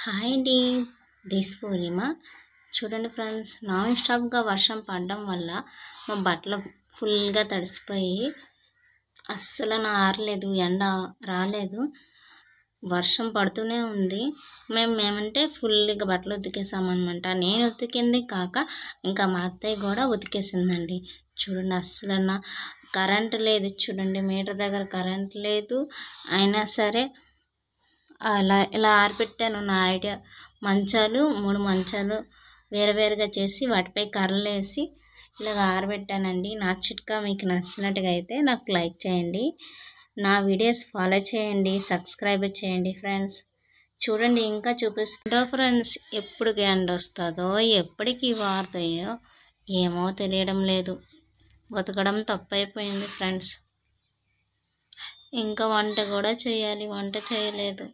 Hi అండి. This పూర్ణిమ. చూడండి friends, non స్టాప్గా వర్షం పడడం వల్ల మా బట్టలు ఫుల్గా తడిసిపోయి అస్సలు ఆరలేదు, ఎండ రాలేదు, వర్షం పడుతూనే ఉంది. మేమంటే ఫుల్గా బట్టలు ఉతికేసామన్నమాట. నేను ఉతికింది కాక ఇంకా మా అత్తయ్య కూడా ఉతికేసిందండి. చూడండి, అస్సలు కరెంట్ లేదు. చూడండి, మీటర్ దగ్గర కరెంట్ లేదు, అయినా సరే ఇలా ఆరిపెట్టాను. నా ఐడియా, మంచాలు 3 మంచాలు వేరువేరుగా చేసి వాటిపై కర్రలు వేసి ఇలాగ ఆరబెట్టానండి. నా చిట్కా మీకు నచ్చినట్టుగా అయితే నాకు లైక్ చేయండి, నా వీడియోస్ ఫాలో చేయండి, సబ్స్క్రైబ్ చేయండి ఫ్రెండ్స్. చూడండి, ఇంకా చూపిస్తుందో ఫ్రెండ్స్. ఎప్పటికి ఎండ వస్తుందో, ఎప్పటికి వారుతాయో ఏమో తెలియడం లేదు. బతకడం తప్పైపోయింది ఫ్రెండ్స్. ఇంకా వంట కూడా చేయాలి, వంట చేయలేదు.